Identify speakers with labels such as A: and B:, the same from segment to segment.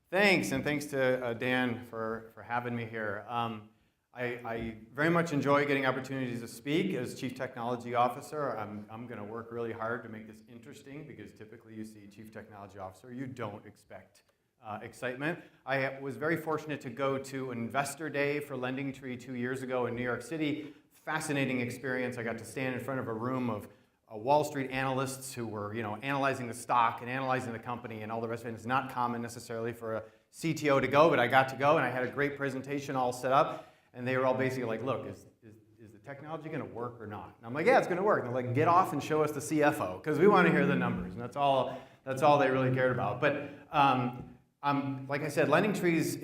A: Thanks, and thanks to Dan for having me here. I very much enjoy getting opportunities to speak. As Chief Technology Officer, I'm going to work really hard to make this interesting, because typically you see Chief Technology Officer, you don't expect excitement. I was very fortunate to go to Investor Day for LendingTree 2 years ago in New York City. Fascinating experience. I got to stand in front of a room of Wall Street analysts who were, analyzing the stock and analyzing the company and all the rest of it. It's not common necessarily for a CTO to go, but I got to go, and I had a great presentation all set up, and they were all basically like, look, is the technology going to work or not? And I'm like, yeah, it's going to work. And they're like, get off and show us the CFO, because we want to hear the numbers, and that's all they really cared about. But like I said, LendingTree is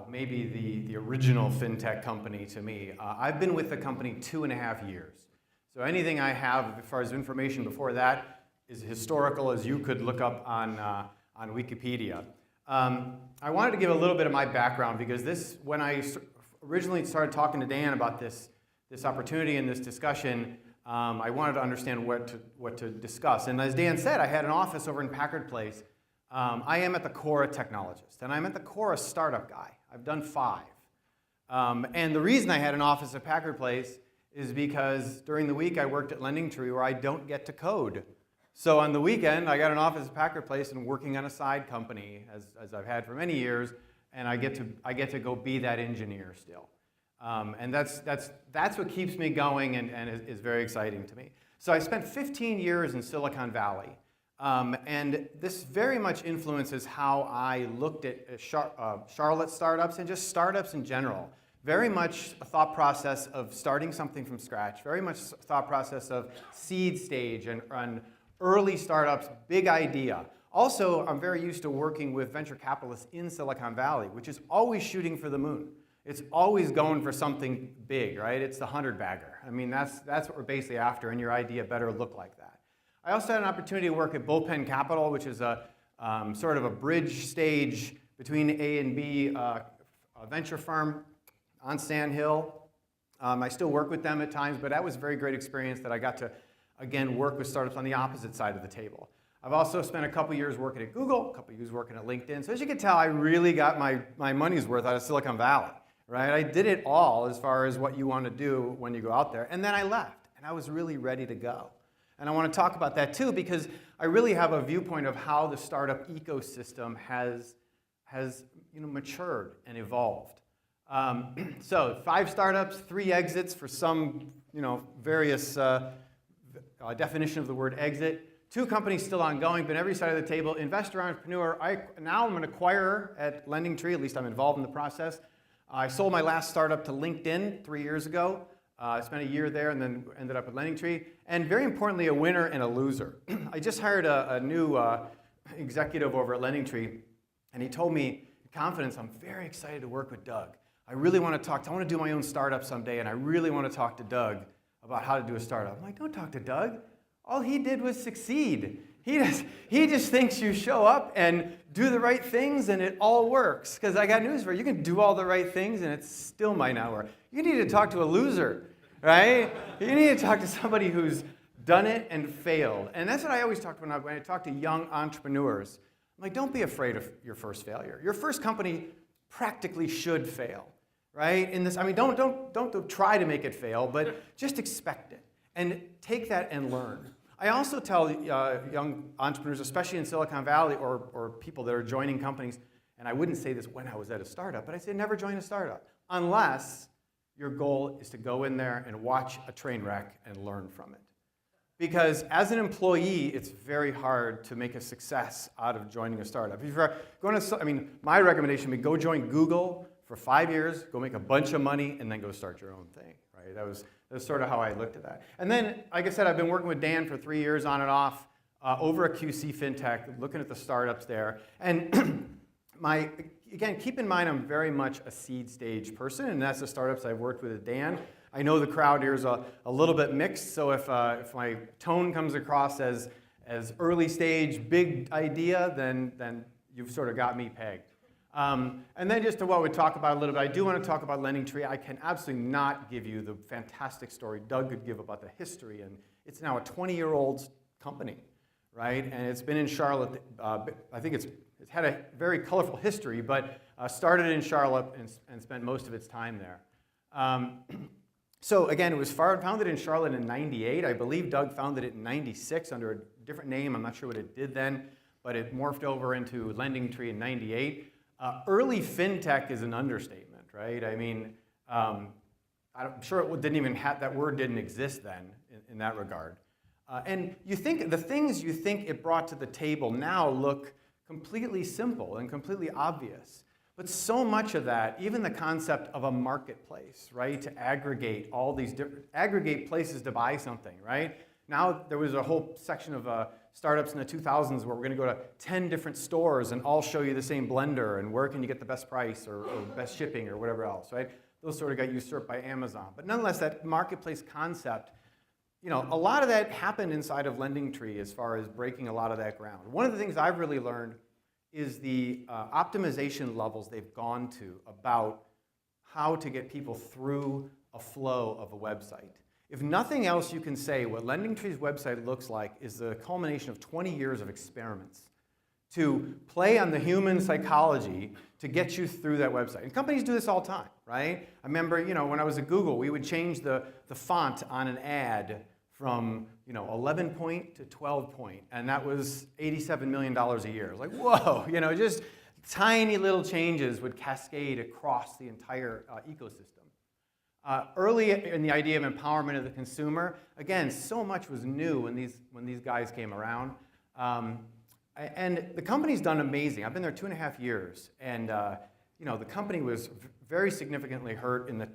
A: maybe the original fintech company to me. I've been with the company 2.5 years. So anything I have as far as information before that is historical, as you could look up on Wikipedia. I wanted to give a little bit of my background, because when I originally started talking to Dan about this opportunity and this discussion, I wanted to understand what to discuss. And as Dan said, I had an office over in Packard Place. I am at the core a technologist, and I'm at the core a startup guy. I've done 5. And the reason I had an office at Packard Place is because during the week I worked at LendingTree, where I don't get to code. So on the weekend, I got an office at Packard Place and working on a side company, as I've had for many years, and I get to go be that engineer still. And that's what keeps me going and is very exciting to me. So I spent 15 years in Silicon Valley, and this very much influences how I looked at Charlotte startups and just startups in general. Very much a thought process of starting something from scratch, very much a thought process of seed stage and early startups, big idea. Also, I'm very used to working with venture capitalists in Silicon Valley, which is always shooting for the moon. It's always going for something big, right? It's the 100-bagger. I mean, that's what we're basically after, and your idea better look like that. I also had an opportunity to work at Bullpen Capital, which is a sort of a bridge stage between A and B a venture firm on Sand Hill. I still work with them at times, but that was a very great experience that I got to, again, work with startups on the opposite side of the table. I've also spent a couple years working at Google, a couple years working at LinkedIn. So as you can tell, I really got my money's worth out of Silicon Valley, right? I did it all as far as what you want to do when you go out there. And then I left, and I was really ready to go. And I want to talk about that too, because I really have a viewpoint of how the startup ecosystem has matured and evolved. So 5 startups, 3 exits for some various definition of the word exit. 2 companies still ongoing, but every side of the table. Investor, entrepreneur. Now I'm an acquirer at LendingTree. At least I'm involved in the process. I sold my last startup to LinkedIn 3 years ago. I spent a year there and then ended up at LendingTree. And very importantly, a winner and a loser. I just hired a new executive over at LendingTree, and he told me in confidence, I'm very excited to work with Doug. I really want to I want to do my own startup someday, and I really want to talk to Doug about how to do a startup. I'm like, don't talk to Doug. All he did was succeed. He just thinks you show up and do the right things and it all works. Because I got news for you. You can do all the right things and it still might not work. You need to talk to a loser, right? You need to talk to somebody who's done it and failed. And that's what I always talk about when I talk to young entrepreneurs. I'm like, don't be afraid of your first failure. Your first company practically should fail, right? Don't try to make it fail, but just expect it and take that and learn. I also tell young entrepreneurs, especially in Silicon Valley or people that are joining companies, and I wouldn't say this when I was at a startup, but I say never join a startup unless your goal is to go in there and watch a train wreck and learn from it. Because as an employee, it's very hard to make a success out of joining a startup. If you're going to, my recommendation would be go join Google for 5 years, go make a bunch of money, and then go start your own thing. Right? That's sort of how I looked at that. And then, like I said, I've been working with Dan for 3 years on and off over at QC Fintech, looking at the startups there. And again, keep in mind I'm very much a seed stage person, and that's the startups I've worked with Dan. I know the crowd here is a little bit mixed, so if my tone comes across as early stage, big idea, then you've sort of got me pegged. And then just to what we talk about a little bit, I do want to talk about LendingTree. I can absolutely not give you the fantastic story Doug could give about the history, and it's now a 20-year-old company, right? And it's been in Charlotte. I think it's had a very colorful history, but started in Charlotte and spent most of its time there. So again, it was founded in Charlotte in '98. I believe Doug founded it in '96 under a different name. I'm not sure what it did then, but it morphed over into LendingTree in '98. Early fintech is an understatement, right? I mean, I'm sure it didn't even have, that word didn't exist then in that regard. And you think the things you think it brought to the table now look completely simple and completely obvious. But so much of that, even the concept of a marketplace, right, to aggregate all these different, aggregate places to buy something, right? Now there was a whole section of startups in the 2000s where we're going to go to 10 different stores and all show you the same blender and where can you get the best price or best shipping or whatever else, right? Those sort of got usurped by Amazon. But nonetheless, that marketplace concept, you know, a lot of that happened inside of LendingTree as far as breaking a lot of that ground. One of the things I've really learned is the optimization levels they've gone to about how to get people through a flow of a website. If nothing else, you can say what LendingTree's website looks like is the culmination of 20 years of experiments to play on the human psychology to get you through that website. And companies do this all the time, right? I remember, you know, when I was at Google, we would change the font on an ad from, you know, 11 point to 12 point, and that was $87 million a year. It was like, whoa, you know, just tiny little changes would cascade across the entire ecosystem. Early in the idea of empowerment of the consumer, again, so much was new when these guys came around. And the company's done amazing. I've been there 2.5 years, and you know, the company was very significantly hurt in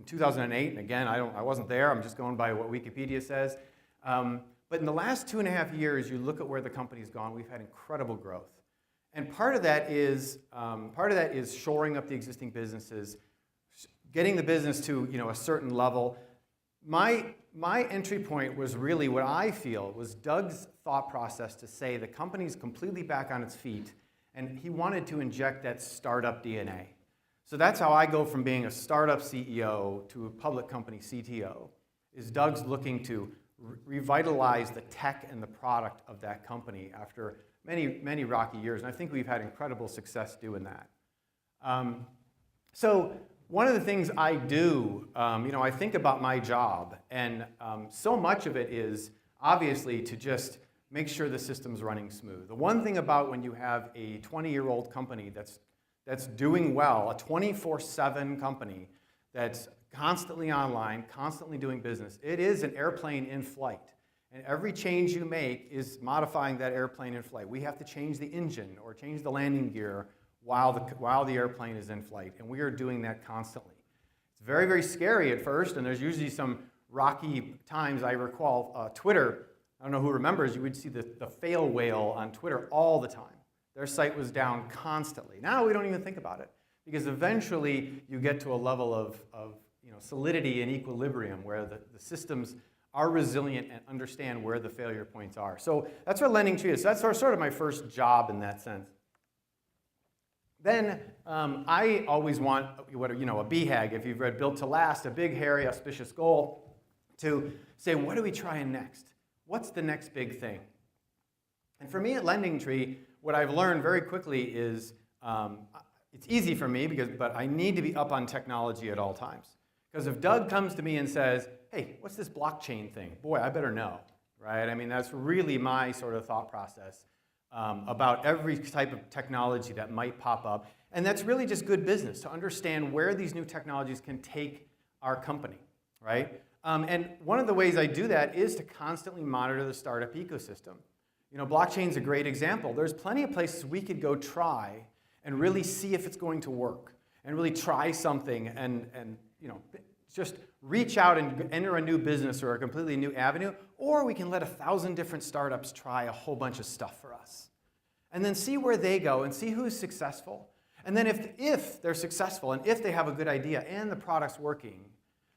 A: 2008. And again, I wasn't there. I'm just going by what Wikipedia says. But in the last 2.5 years, you look at where the company's gone. We've had incredible growth, and part of that is shoring up the existing businesses, getting the business to, you know, a certain level. My entry point was really what I feel was Doug's thought process to say the company's completely back on its feet, and he wanted to inject that startup DNA. So that's how I go from being a startup CEO to a public company CTO, is Doug's looking to revitalize the tech and the product of that company after many, many rocky years, and I think we've had incredible success doing that. So one of the things I do, you know, I think about my job, and so much of it is obviously to just make sure the system's running smooth. The one thing about when you have a 20-year-old company that's doing well, a 24/7 company that's constantly online, constantly doing business, it is an airplane in flight. And every change you make is modifying that airplane in flight. We have to change the engine or change the landing gear while the airplane is in flight, and we are doing that constantly. It's very, very scary at first, and there's usually some rocky times. I recall Twitter, I don't know who remembers, you would see the fail whale on Twitter all the time. Their site was down constantly. Now we don't even think about it, because eventually you get to a level of you know, solidity and equilibrium where the systems are resilient and understand where the failure points are. So that's what LendingTree is. So that's sort of my first job in that sense. Then I always want, you know, a BHAG, if you've read Built to Last, a big, hairy, auspicious goal to say, what are we trying next? What's the next big thing? And for me at LendingTree, what I've learned very quickly is it's easy for me, but I need to be up on technology at all times. Because if Doug comes to me and says, hey, what's this blockchain thing? Boy, I better know, right? I mean, that's really my sort of thought process about every type of technology that might pop up. And that's really just good business, to understand where these new technologies can take our company, right? And one of the ways I do that is to constantly monitor the startup ecosystem. You know, blockchain's a great example. There's plenty of places we could go try and really see if it's going to work, and really try something and you know, just reach out and enter a new business or a completely new avenue, or we can let 1,000 different startups try a whole bunch of stuff for us. And then see where they go and see who's successful. And then if they're successful and if they have a good idea and the product's working,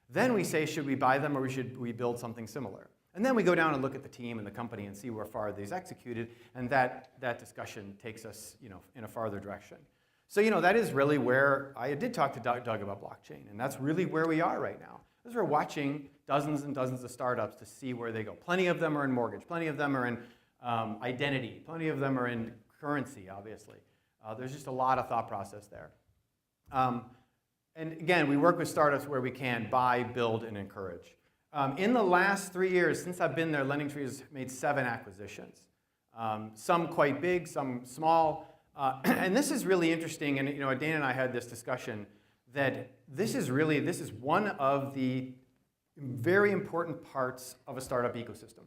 A: then we say, should we buy them or should we build something similar? And then we go down and look at the team and the company and see where far they've executed, and that discussion takes us, you know, in a farther direction. So, you know, that is really where I did talk to Doug about blockchain, and that's really where we are right now. Because we're watching dozens and dozens of startups to see where they go. Plenty of them are in mortgage. Plenty of them are in identity. Plenty of them are in currency, obviously. There's just a lot of thought process there. And again, we work with startups where we can buy, build, and encourage. In the last 3 years, since I've been there, LendingTree has made 7 acquisitions. Some quite big, some small. And this is really interesting, and Dan and I had this discussion, that this is one of the very important parts of a startup ecosystem,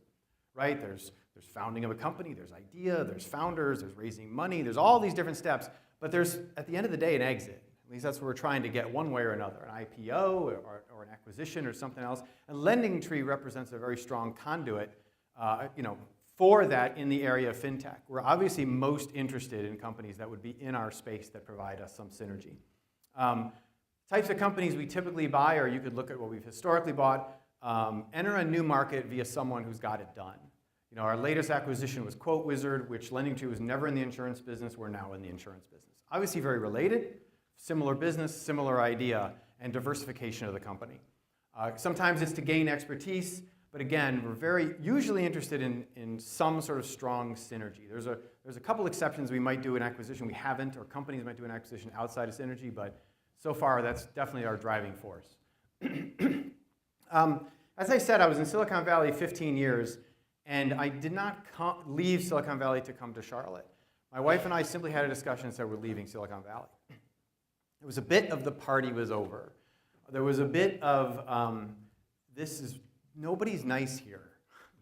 A: right? There's founding of a company, there's idea, there's founders, there's raising money, there's all these different steps, but there's, at the end of the day, an exit. At least that's what we're trying to get one way or another, an IPO or an acquisition or something else. And LendingTree represents a very strong conduit, for that in the area of fintech. We're obviously most interested in companies that would be in our space that provide us some synergy. Types of companies we typically buy, or you could look at what we've historically bought, enter a new market via someone who's got it done. Our latest acquisition was Quote Wizard, which LendingTree was never in the insurance business. We're now in the insurance business. Obviously very related, similar business, similar idea, and diversification of the company. Sometimes it's to gain expertise, but again, we're very usually interested in some sort of strong synergy. There's a couple exceptions. We might do an acquisition we haven't, or companies might do an acquisition outside of synergy, but so far that's definitely our driving force. As I said, I was in Silicon Valley 15 years, and I did not leave Silicon Valley to come to Charlotte. My wife and I simply had a discussion and said we're leaving Silicon Valley. It was a bit of the party was over. There was a bit of, nobody's nice here.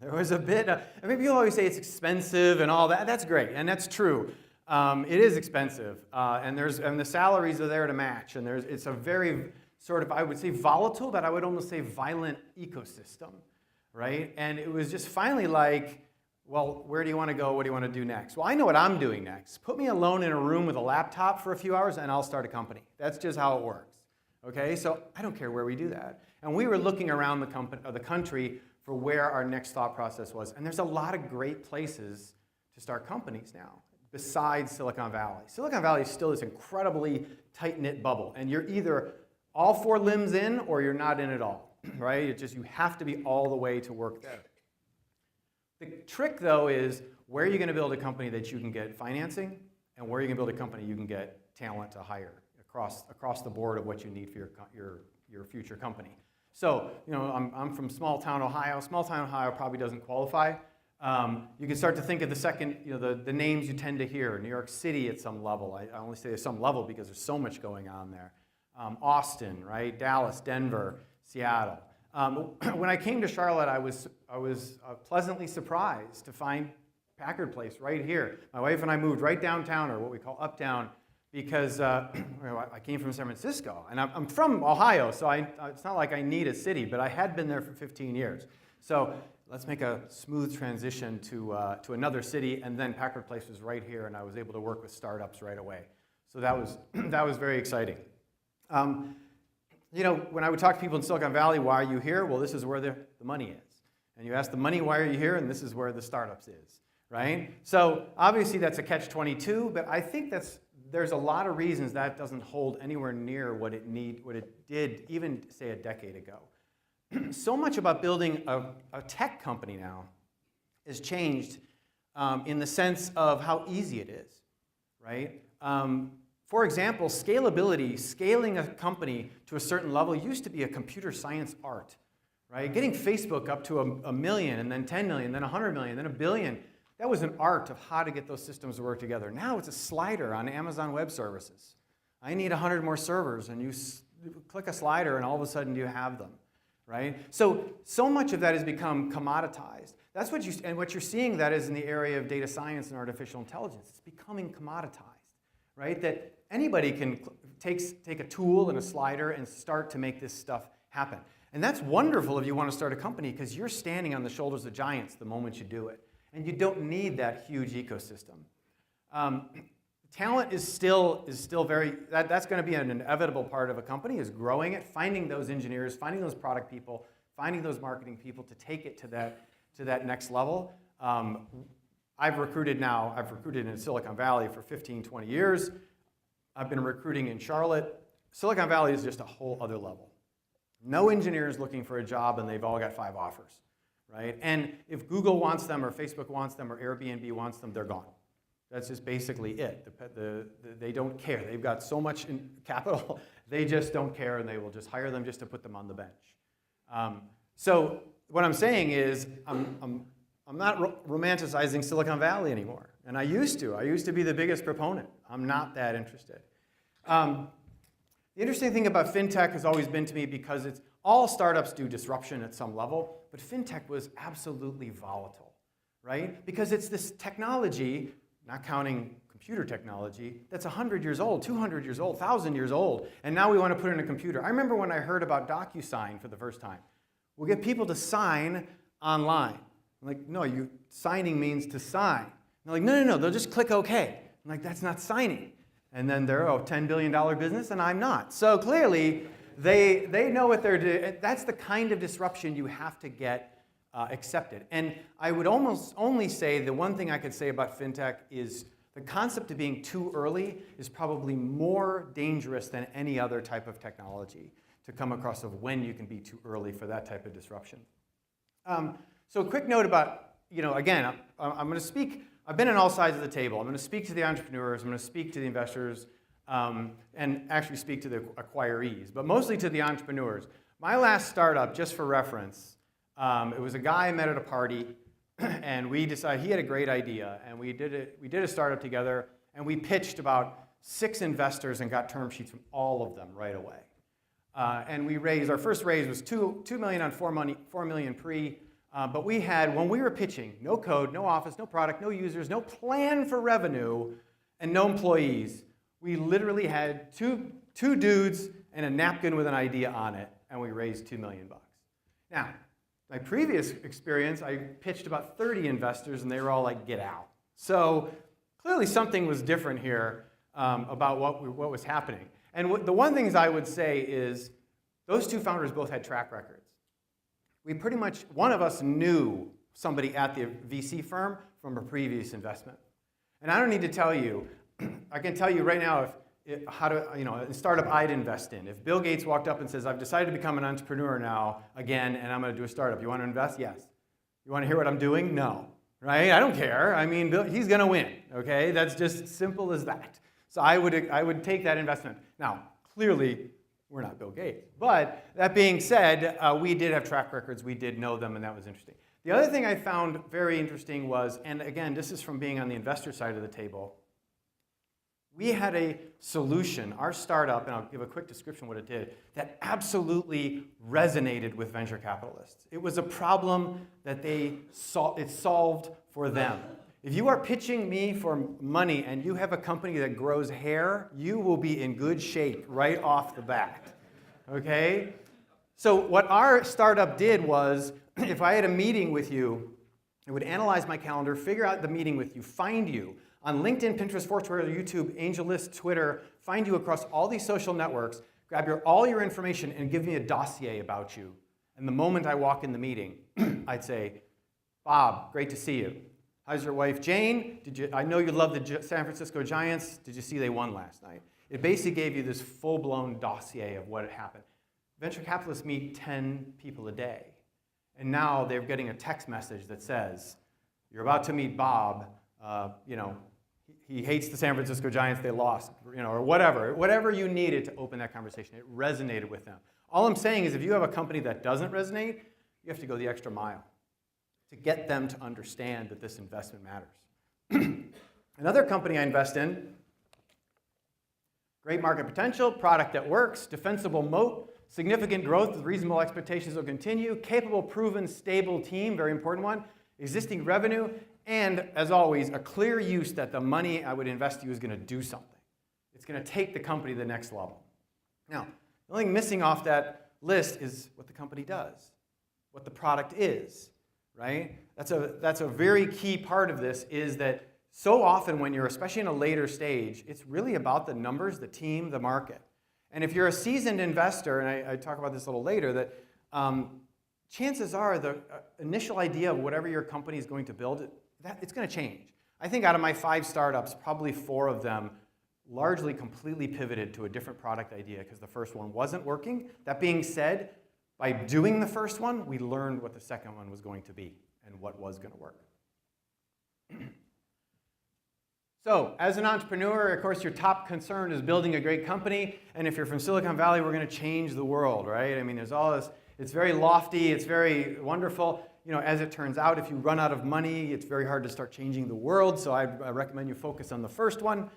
A: There was a bit of, I mean, people always say it's expensive and all that. That's great, and that's true. It is expensive, and the salaries are there to match, and it's a very sort of, I would say volatile, but I would almost say violent ecosystem, right? And it was just finally like, well, where do you want to go? What do you want to do next? Well, I know what I'm doing next. Put me alone in a room with a laptop for a few hours, and I'll start a company. That's just how it works. Okay, so I don't care where we do that. And we were looking around the country for where our next thought process was. And there's a lot of great places to start companies now, besides Silicon Valley. Silicon Valley is still this incredibly tight-knit bubble. And you're either all 4 limbs in, or you're not in at all, right? It's just you have to be all the way to work there. The trick, though, is where are you going to build a company that you can get financing, and where are you going to build a company you can get talent to hire across the board of what you need for your future company. So, I'm from small town Ohio. Small town Ohio probably doesn't qualify. You can start to think of the second, the names you tend to hear. New York City at some level. I only say at some level because there's so much going on there. Austin, right? Dallas, Denver, Seattle. When I came to Charlotte, I was pleasantly surprised to find Packard Place right here. My wife and I moved right downtown, or what we call uptown, because I came from San Francisco, and I'm from Ohio, so it's not like I need a city, but I had been there for 15 years. So let's make a smooth transition to another city, and then Packard Place was right here, and I was able to work with startups right away. So that was very exciting. When I would talk to people in Silicon Valley, why are you here? Well, this is where the money is. And you ask the money, why are you here? And this is where the startups is, right? So obviously that's a catch-22, but I think there's a lot of reasons that doesn't hold anywhere near what it did even, say, a decade ago. So much about building a tech company now has changed in the sense of how easy it is, right? For example, scalability, scaling a company to a certain level used to be a computer science art, right? Getting Facebook up to a million, and then 10 million, then 100 million, then 1 billion. That was an art of how to get those systems to work together. Now it's a slider on Amazon Web Services. I need 100 more servers, and you click a slider, and all of a sudden you have them, right? So much of that has become commoditized. That's what you're seeing that is in the area of data science and artificial intelligence. It's becoming commoditized, right? That anybody can take a tool and a slider and start to make this stuff happen. And that's wonderful if you want to start a company, because you're standing on the shoulders of giants the moment you do it. And you don't need that huge ecosystem. Talent is still very, that's going to be an inevitable part of a company, is growing it, finding those engineers, finding those product people, finding those marketing people to take it to that next level. I've recruited in Silicon Valley for 15, 20 years. I've been recruiting in Charlotte. Silicon Valley is just a whole other level. No engineers looking for a job, and they've all got 5 offers, right? And if Google wants them or Facebook wants them or Airbnb wants them, they're gone. That's just basically it. They don't care. They've got so much in capital, they just don't care, and they will just hire them just to put them on the bench. So what I'm saying is I'm not romanticizing Silicon Valley anymore, and I used to. I used to be the biggest proponent. I'm not that interested. The interesting thing about fintech has always been to me, because it's all startups do disruption at some level, but fintech was absolutely volatile, right? Because it's this technology, not counting computer technology, that's 100 years old, 200 years old, 1,000 years old, and now we want to put it in a computer. I remember when I heard about DocuSign for the first time. We'll get people to sign online. I'm like, no, signing means to sign. They're like, no, they'll just click OK. I'm like, that's not signing. And then they're a $10 billion business, and I'm not. So clearly, they know what they're doing. That's the kind of disruption you have to get accepted. And I would almost only say the one thing I could say about fintech is the concept of being too early is probably more dangerous than any other type of technology to come across of when you can be too early for that type of disruption. So a quick note about, again, I'm going to speak, I've been on all sides of the table. I'm going to speak to the entrepreneurs, I'm going to speak to the investors, and actually speak to the acquirees, but mostly to the entrepreneurs. My last startup, just for reference, it was a guy I met at a party, and we decided he had a great idea, and we did a startup together, and we pitched about 6 investors and got term sheets from all of them right away. And we raised, our first raise was $2 million on $4 million pre, but we had, when we were pitching, no code, no office, no product, no users, no plan for revenue, and no employees. We literally had two dudes and a napkin with an idea on it, and we raised $2 million. Now, my previous experience, I pitched about 30 investors, and they were all like, get out. So clearly something was different here about what was happening. And the one things I would say is those 2 founders both had track records. We pretty much, one of us knew somebody at the VC firm from a previous investment. And I don't need to tell you, I can tell you right now a startup I'd invest in. If Bill Gates walked up and says, I've decided to become an entrepreneur now again, and I'm going to do a startup. You want to invest? Yes. You want to hear what I'm doing? No. Right? I don't care. I mean, Bill, he's going to win. Okay? That's just simple as that. So I would take that investment. Now, clearly, we're not Bill Gates. But that being said, we did have track records. We did know them, and that was interesting. The other thing I found very interesting was, and again, this is from being on the investor side of the table, we had a solution, our startup, and I'll give a quick description of what it did, that absolutely resonated with venture capitalists. It was a problem that it solved for them. If you are pitching me for money and you have a company that grows hair, you will be in good shape right off the bat, okay? So what our startup did was, if I had a meeting with you, it would analyze my calendar, figure out the meeting with you, find you on LinkedIn, Pinterest, Foursquare, YouTube, AngelList, Twitter, find you across all these social networks, grab all your information, and give me a dossier about you. And the moment I walk in the meeting, I'd say, Bob, great to see you. How's your wife, Jane? I know you love the San Francisco Giants. Did you see they won last night? It basically gave you this full-blown dossier of what had happened. Venture capitalists meet 10 people a day. And now they're getting a text message that says, you're about to meet Bob. He hates the San Francisco Giants. They lost, or whatever you needed to open that conversation. It resonated with them. All I'm saying is if you have a company that doesn't resonate, you have to go the extra mile to get them to understand that this investment matters. Another company I invest in, great market potential, product that works, defensible moat, significant growth with reasonable expectations will continue, capable, proven, stable team, very important one, existing revenue, and as always, a clear use that the money I would invest in you is going to do something. It's going to take the company to the next level. Now, the only thing missing off that list is what the company does, what the product is. Right? That's a very key part of this is that so often when you're, especially in a later stage, it's really about the numbers, the team, the market. And if you're a seasoned investor, and I talk about this a little later, that chances are the initial idea of whatever your company is going to build, it's going to change. I think out of my 5 startups, probably 4 of them largely completely pivoted to a different product idea because the first one wasn't working. That being said, By doing the first one, we learned what the second one was going to be and what was going to work. So, as an entrepreneur, of course, your top concern is building a great company. And if you're from Silicon Valley, we're going to change the world, right? I mean, there's all this, it's very lofty, it's very wonderful. You know, as it turns out, if you run out of money, it's very hard to start changing the world. So I recommend you focus on the first one,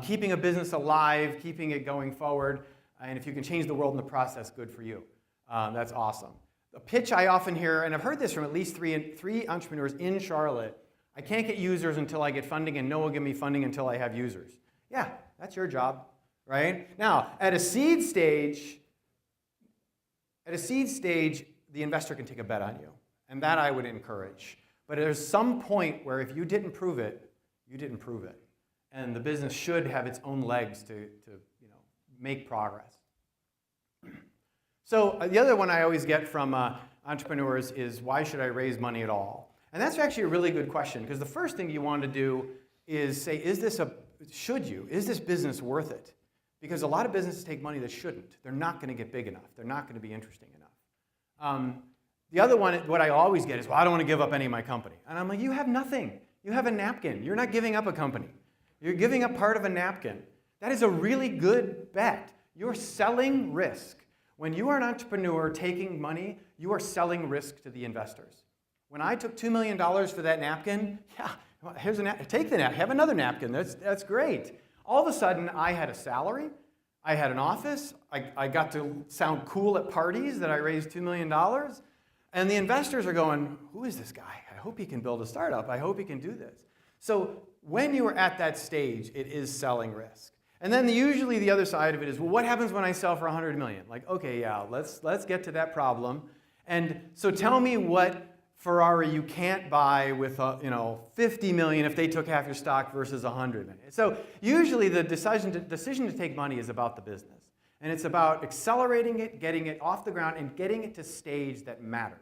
A: keeping a business alive, keeping it going forward. And if you can change the world in the process, good for you. That's awesome. The pitch I often hear, and I've heard this from at least three entrepreneurs in Charlotte, I can't get users until I get funding, and no one will give me funding until I have users. Yeah, that's your job, right? Now, at a seed stage, the investor can take a bet on you, and that I would encourage. But there's some point where if you didn't prove it, you didn't prove it. And the business should have its own legs to make progress. So the other one I always get from entrepreneurs is, why should I raise money at all? And that's actually a really good question, because the first thing you want to do is say, is this business worth it? Because a lot of businesses take money that shouldn't. They're not going to get big enough. They're not going to be interesting enough. The other one, what I always get is, well, I don't want to give up any of my company. And I'm like, you have nothing. You have a napkin. You're not giving up a company. You're giving up part of a napkin. That is a really good bet. You're selling risk. When you are an entrepreneur taking money, you are selling risk to the investors. When I took $2 million for that napkin, yeah, here's a napkin. Take the napkin. Have another napkin. That's great. All of a sudden, I had a salary. I had an office. I got to sound cool at parties that I raised $2 million. And the investors are going, who is this guy? I hope he can build a startup. I hope he can do this. So when you are at that stage, it is selling risk. And then usually the other side of it is, well, what happens when I sell for $100 million? Like, okay, yeah, let's get to that problem. And so tell me what Ferrari you can't buy with $50 million if they took half your stock versus $100 million. So usually the decision to take money is about the business. And it's about accelerating it, getting it off the ground, and getting it to stage that matters.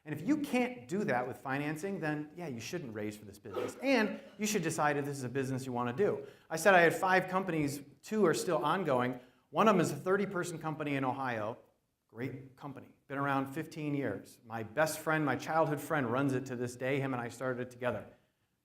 A: And if you can't do that with financing, then yeah, you shouldn't raise for this business. And you should decide if this is a business you want to do. I said I had 5 companies, 2 are still ongoing. One of them is a 30-person company in Ohio. Great company. Been around 15 years. My best friend, my childhood friend, runs it to this day. Him and I started it together.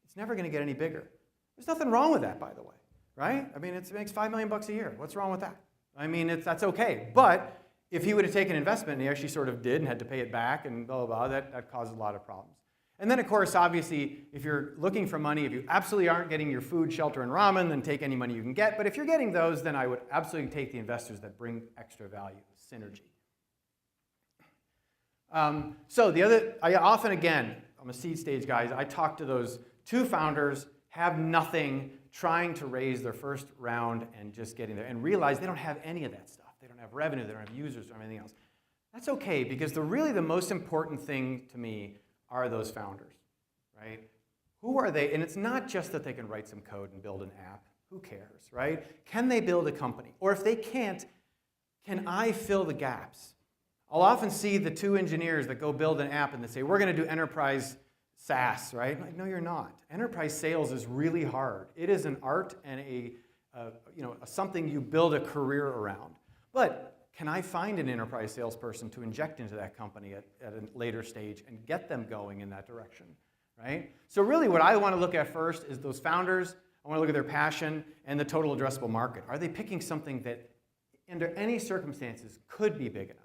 A: It's never going to get any bigger. There's nothing wrong with that, by the way, right? I mean, it makes $5 million a year. What's wrong with that? I mean, that's okay. But if he would have taken investment, and he actually sort of did and had to pay it back and blah, blah, blah, that caused a lot of problems. And then, of course, obviously, if you're looking for money, if you absolutely aren't getting your food, shelter, and ramen, then take any money you can get. But if you're getting those, then I would absolutely take the investors that bring extra value, synergy. So the other, I often, again, I'm a seed stage guy, I talk to those 2 founders, have nothing, trying to raise their first round and just getting there, and realize they don't have any of that stuff. They don't have revenue, they don't have users, or anything else. That's okay, because really the most important thing to me are those founders, right? Who are they? And it's not just that they can write some code and build an app. Who cares, right? Can they build a company? Or if they can't, can I fill the gaps? I'll often see the 2 engineers that go build an app and they say, we're going to do enterprise SaaS, right? Like, no, you're not. Enterprise sales is really hard. It is an art and something you build a career around. But can I find an enterprise salesperson to inject into that company at a later stage and get them going in that direction, right? So really what I want to look at first is those founders. I want to look at their passion and the total addressable market. Are they picking something that under any circumstances could be big enough?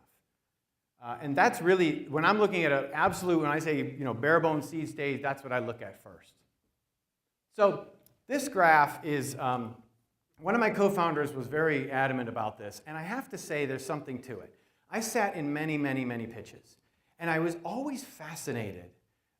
A: And that's really, when I'm looking at an absolute, when I say bare bones seed stage, that's what I look at first. So this graph is, one of my co-founders was very adamant about this, and I have to say there's something to it. I sat in many, many, many pitches, and I was always fascinated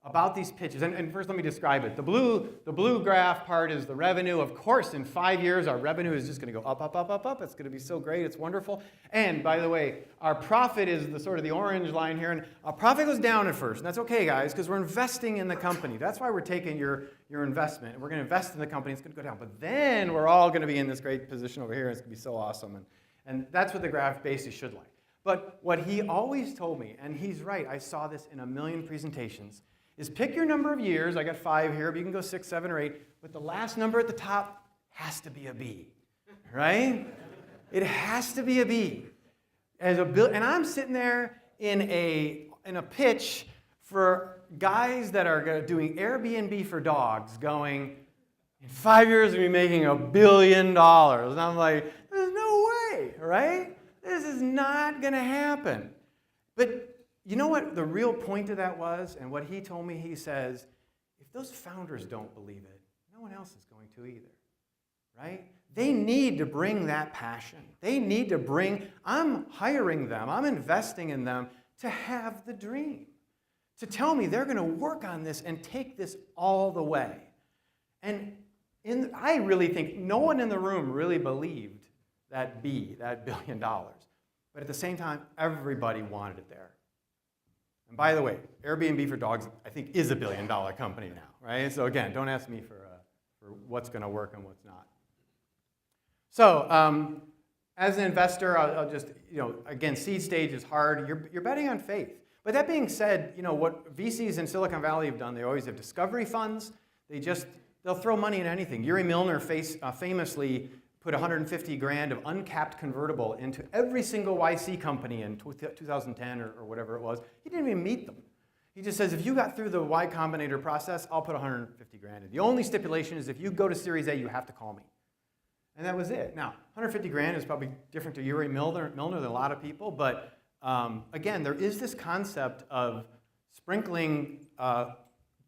A: about these pitches. And first let me describe it. The blue graph part is the revenue. Of course, in 5 years, our revenue is just going to go up, up, up, up, up. It's going to be so great. It's wonderful. And by the way, our profit is the sort of the orange line here. And our profit goes down at first. And that's okay, guys, because we're investing in the company. That's why we're taking your investment. And we're going to invest in the company. It's going to go down. But then we're all going to be in this great position over here. It's going to be so awesome. And that's what the graph basically should like. But what he always told me, and he's right, I saw this in a million presentations, is pick your number of years. I got 5 here, but you can go 6, 7, or 8. But the last number at the top has to be a B, right? It has to be a B. And I'm sitting there, in a pitch for guys that are doing Airbnb for dogs going, in 5 years we'll be making $1 billion. And I'm like, there's no way, right? This is not going to happen. But you know what the real point of that was? And what he told me, he says, if those founders don't believe it, no one else is going to either, right? They need to bring that passion. They need to bring, I'm hiring them, I'm investing in them to have the dream, to tell me they're going to work on this and take this all the way. And I really think no one in the room really believed that $1 billion. But at the same time, everybody wanted it there. And by the way, Airbnb for dogs, I think, is $1 billion company now, right? So again, don't ask me for what's going to work and what's not. So as an investor, I'll just, again, seed stage is hard. You're betting on faith. But that being said, what VCs in Silicon Valley have done, they always have discovery funds. They'll throw money in anything. Yuri Milner famously put 150 grand of uncapped convertible into every single YC company in 2010 or whatever it was. He didn't even meet them. He just says, if you got through the Y Combinator process, I'll put 150 grand in. The only stipulation is if you go to Series A, you have to call me. And that was it. Now, 150 grand is probably different to Yuri Milner than a lot of people, but again, there is this concept of sprinkling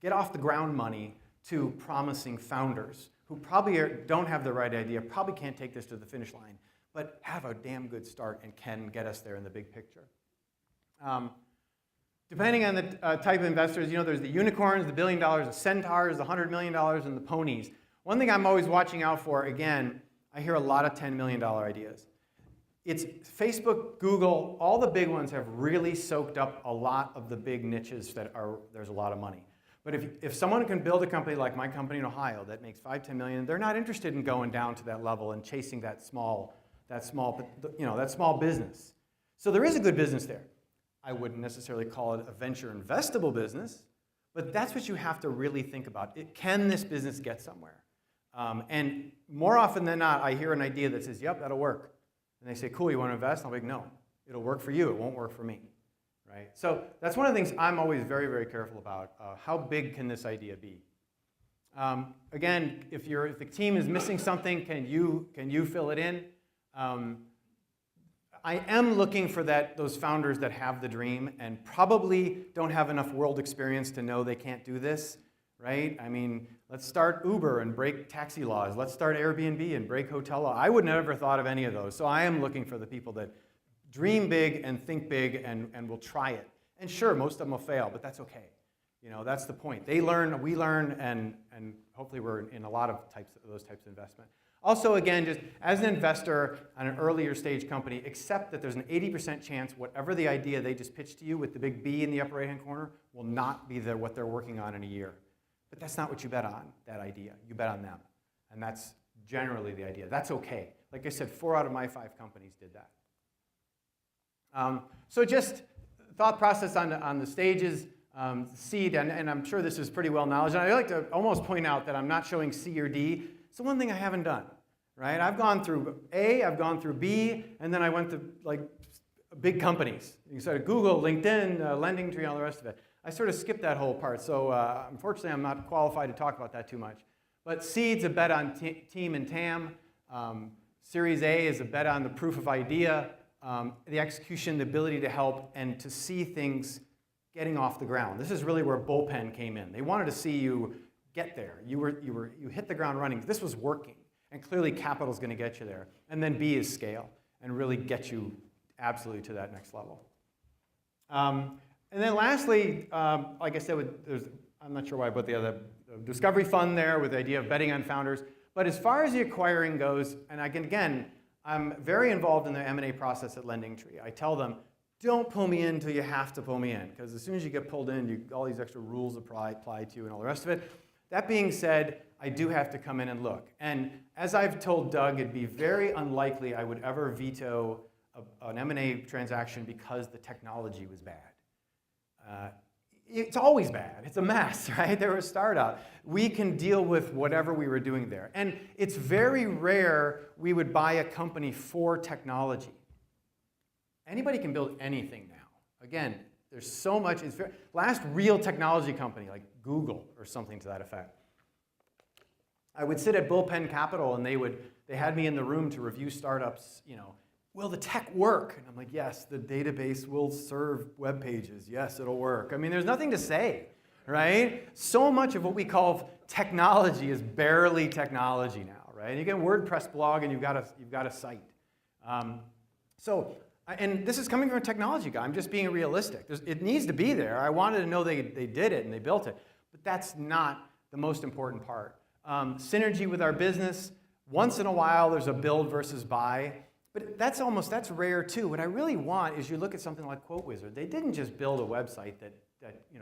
A: get off the ground money to promising founders who probably don't have the right idea, probably can't take this to the finish line, but have a damn good start and can get us there in the big picture. Depending on the type of investors, there's the unicorns, the $1 billion, the centaurs, the $100 million, and the ponies. One thing I'm always watching out for, again, I hear a lot of $10 million ideas. It's Facebook, Google, all the big ones have really soaked up a lot of the big niches there's a lot of money. But if someone can build a company like my company in Ohio that makes $5-10 million, they're not interested in going down to that level and chasing that small business. So there is a good business there. I wouldn't necessarily call it a venture investable business, but that's what you have to really think about. Can this business get somewhere? And more often than not, I hear an idea that says, yep, that'll work. And they say, cool, you want to invest? And I'm like, no, it'll work for you. It won't work for me. Right? So that's one of the things I'm always very, very careful about. How big can this idea be? Again, if the team is missing something, can you fill it in? I am looking for those founders that have the dream and probably don't have enough world experience to know they can't do this, right? I mean, let's start Uber and break taxi laws. Let's start Airbnb and break hotel law. I would never have thought of any of those. So I am looking for the people that dream big and think big and will try it. And sure, most of them will fail, but that's okay. That's the point. They learn, we learn, and hopefully we're in a lot of those types of investment. Also, again, just as an investor on an earlier stage company, accept that there's an 80% chance whatever the idea they just pitched to you with the big B in the upper right-hand corner will not be what they're working on in a year. But that's not what you bet on, that idea. You bet on them. And that's generally the idea. That's okay. Like I said, 4 out of my 5 companies did that. So just thought process on the stages, seed, and I'm sure this is pretty well knowledge. And I'd like to almost point out that I'm not showing C or D. It's the one thing I haven't done, right? I've gone through A, I've gone through B, and then I went to big companies. You said Google, LinkedIn, LendingTree, all the rest of it. I sort of skipped that whole part, so unfortunately I'm not qualified to talk about that too much. But seed's a bet on team and TAM. Series A is a bet on the proof of idea, the execution, the ability to help, and to see things getting off the ground. This is really where Bullpen came in. They wanted to see you get there. You hit the ground running. This was working, and clearly capital is going to get you there. And then B is scale, and really get you absolutely to that next level. And then lastly, like I said, I'm not sure why I put the other discovery fund there with the idea of betting on founders. But as far as the acquiring goes, and again, I'm very involved in the M&A process at LendingTree. I tell them, don't pull me in until you have to pull me in, because as soon as you get pulled in, all these extra rules apply to you and all the rest of it. That being said, I do have to come in and look. And as I've told Doug, it'd be very unlikely I would ever veto an M&A transaction because the technology was bad. It's always bad. It's a mess, right? They're a startup. We can deal with whatever we were doing there. And it's very rare we would buy a company for technology. Anybody can build anything now. Again, there's so much. Last real technology company, like Google or something to that effect. I would sit at Bullpen Capital, and they had me in the room to review startups. Will the tech work? And I'm like, yes, the database will serve web pages. Yes, it'll work. I mean, there's nothing to say, right? So much of what we call technology is barely technology now, right? You get a WordPress blog, and you've got a site. And this is coming from a technology guy. I'm just being realistic. It needs to be there. I wanted to know they did it and they built it. But that's not the most important part. Synergy with our business. Once in a while, there's a build versus buy. But that's rare too. What I really want is you look at something like Quote Wizard. They didn't just build a website that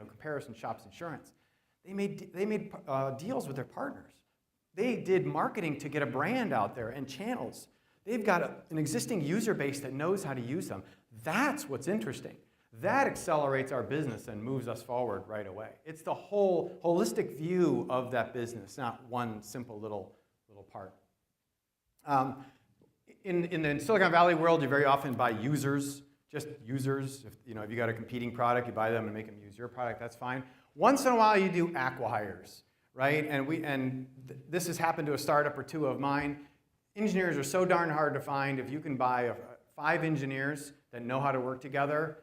A: comparison shops insurance. They made deals with their partners. They did marketing to get a brand out there and channels. They've got an existing user base that knows how to use them. That's what's interesting. That accelerates our business and moves us forward right away. It's the whole holistic view of that business, not one simple little part. In the Silicon Valley world, you very often buy users, just users. If you got a competing product, you buy them and make them use your product. That's fine. Once in a while, you do acqui-hires, right? And this has happened to a startup or two of mine. Engineers are so darn hard to find. If you can buy 5 engineers that know how to work together,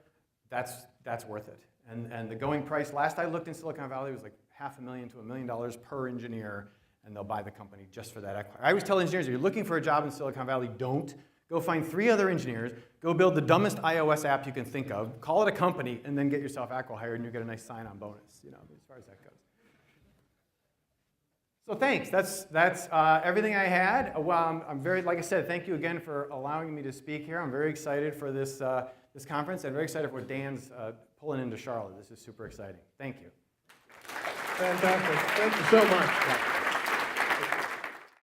A: that's worth it. And the going price, last I looked in Silicon Valley, was like $500,000 to $1 million per engineer, and they'll buy the company just for that. I always tell engineers, if you're looking for a job in Silicon Valley, don't. Go find 3 other engineers, go build the dumbest iOS app you can think of, call it a company, and then get yourself acqui-hired, and you get a nice sign-on bonus, as far as that goes. So thanks. That's everything I had. Well, like I said, thank you again for allowing me to speak here. I'm very excited for this conference, and very excited for what Dan's pulling into Charlotte. This is super exciting. Thank you.
B: Fantastic. Thank you so much.
A: Yeah.